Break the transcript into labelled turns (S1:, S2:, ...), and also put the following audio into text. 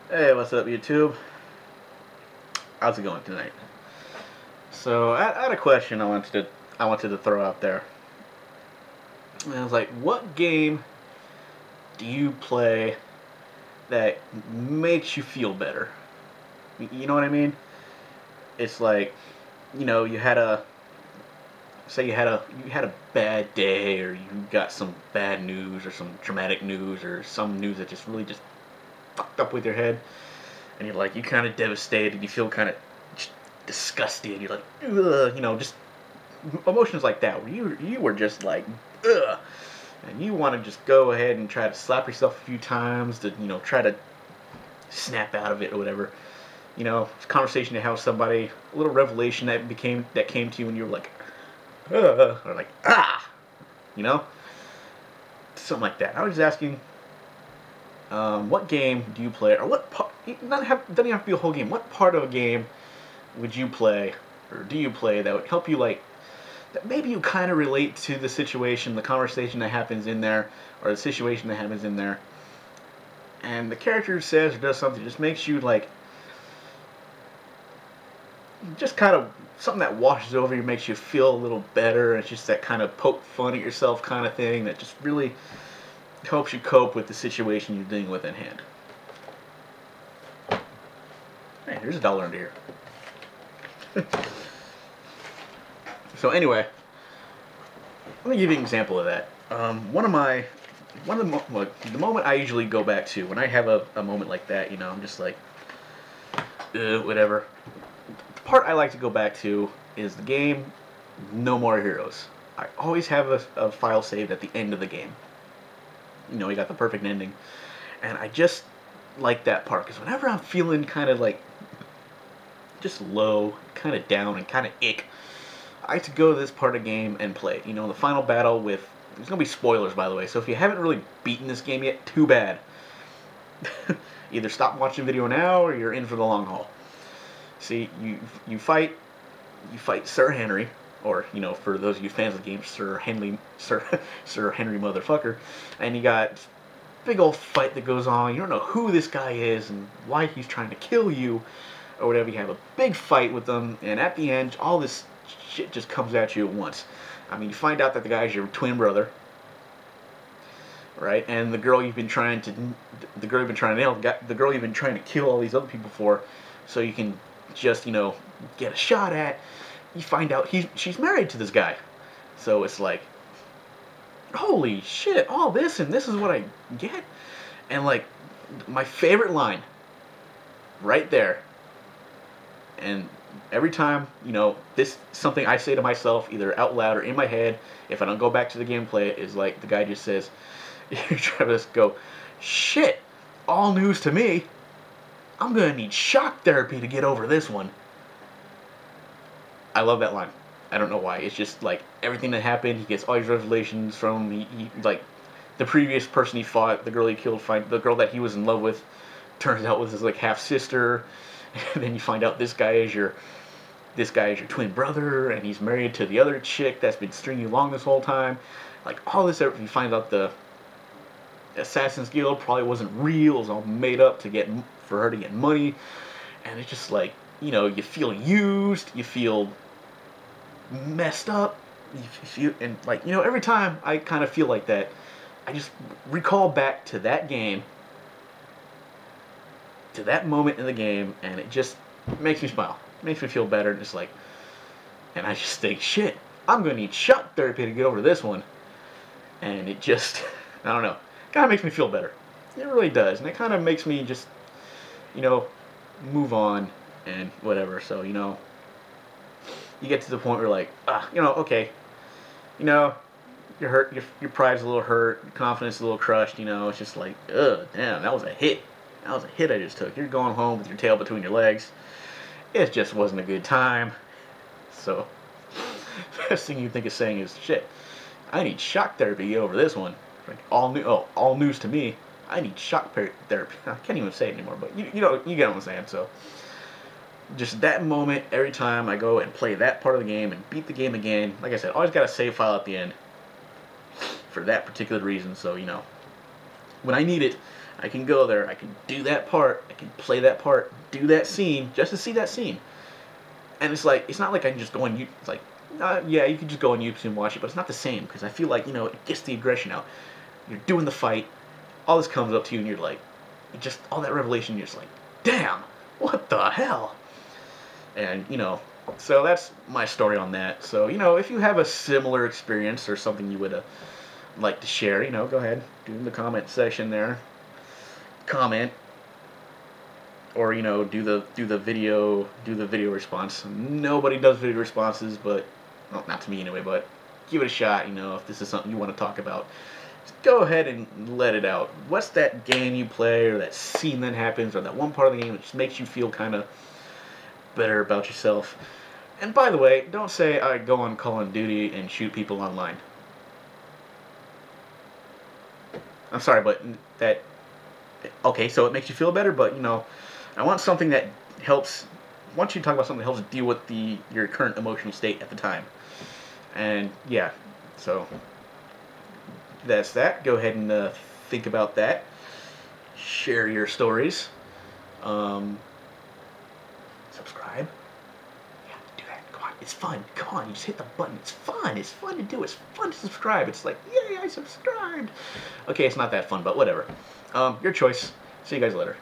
S1: Hey, what's up, YouTube? How's it going tonight? So, I had a question I wanted to throw out there. And I was like, what game do you play that makes you feel better? You know what I mean? It's like, you had a say you had a bad day, or you got some bad news, or some traumatic news, or some news that just really just fucked up with your head, and you kind of devastated. You feel kind of disgusted. You're like, ugh, just emotions like that, where you were just like, ugh, and you want to just go ahead and try to slap yourself a few times to try to snap out of it or whatever. Conversation to have with somebody, a little revelation that came to you, and you were like, or like, you know, something like that. I was just asking, what game do you play, or what part? Doesn't even have to be a whole game. What part of a game would you play, or do you play, that would help you, like, that maybe you kind of relate to the situation, the conversation that happens in there, or the situation that happens in there, and the character says or does something that just makes you, like, just kind of something that washes over you, makes you feel a little better. It's just that kind of poke fun at yourself kind of thing that just really helps you cope with the situation you're dealing with in hand. Hey, here's $1 under here. So anyway, let me give you an example of that. The moment I usually go back to when I have a moment like that, I'm just like, whatever. The part I like to go back to is the game No More Heroes. I always have a file saved at the end of the game. You got the perfect ending, and I just like that part because whenever I'm feeling kind of like just low, kind of down, and kind of ick, I like to go to this part of the game and play it. The final battle with... There's going to be spoilers, by the way, so if you haven't really beaten this game yet, too bad. Either stop watching the video now, or you're in for the long haul. See, you fight Sir Henry, or, for those of you fans of the game, Sir Henry motherfucker, and you got big old fight that goes on. You don't know who this guy is and why he's trying to kill you, or whatever. You have a big fight with them, and at the end, all this shit just comes at you at once. I mean, you find out that the guy's your twin brother, right? And the girl you've been trying to nail, the girl you've been trying to kill all these other people for, so you can just, get a shot at. You find out she's married to this guy. So it's like, holy shit, all this, and this is what I get? And, like, my favorite line, right there, and every time, this something I say to myself, either out loud or in my head, if I don't go back to the gameplay, is like, the guy just says, Travis go, shit, all news to me. I'm gonna need shock therapy to get over this one. I love that line. I don't know why. It's just like everything that happened. He gets all these revelations from like the previous person he fought, the girl he killed, the girl that he was in love with, turns out was his like half sister. And then you find out this guy is your twin brother, and he's married to the other chick that's been stringing you along this whole time. Like all this, you find out the Assassin's Guild probably wasn't real. It was all made up for her to get money. And it's just like, you feel used, you feel messed up, and like, every time I kind of feel like that, I just recall back to that game, to that moment in the game, and it just makes me smile, makes me feel better, just like, and I just think, shit, I'm gonna need shock therapy to get over this one. And it just, I don't know, kind of makes me feel better. It really does, and it kind of makes me just, move on and whatever. So, you get to the point where, like, okay, you're hurt, your pride's a little hurt, your confidence is a little crushed, it's just like, ugh, damn, that was a hit. That was a hit I just took. You're going home with your tail between your legs. It just wasn't a good time. So, the best thing you think of saying is, shit, I need shock therapy to get over this one. Like, all news to me. I need shock therapy. I can't even say it anymore, but you get what I'm saying. So, just that moment, every time I go and play that part of the game and beat the game again, like I said, always got a save file at the end for that particular reason. So, when I need it, I can go there, I can do that part, I can play that part, do that scene, just to see that scene. And it's like, it's not like I can just go on YouTube, it's like, yeah, you can just go on YouTube and watch it, but it's not the same, because I feel like, you know, it gets the aggression out. You're doing the fight, all this comes up to you, and you're like, just, all that revelation, you're just like, damn, what the hell? And, you know, so that's my story on that. So, you know, if you have a similar experience or something you would like to share, you know, go ahead, do in the comment section there. Comment, or, you know, do the video response. Nobody does video responses, but, well, not to me anyway, but give it a shot, you know, if this is something you want to talk about. Just go ahead and let it out. What's that game you play, or that scene that happens, or that one part of the game that just makes you feel kind of better about yourself? And by the way, don't say I go on Call of Duty and shoot people online. I'm sorry, but that, okay, so it makes you feel better, but, you know, I want something that helps, I want you to talk about something that helps deal with your current emotional state at the time. And, yeah, so that's that. Go ahead and think about that. Share your stories. Subscribe. Yeah, do that. Come on, it's fun. Come on, you just hit the button. It's fun. It's fun to do. It's fun to subscribe. It's like, yay, I subscribed. Okay, it's not that fun, but whatever. Your choice. See you guys later.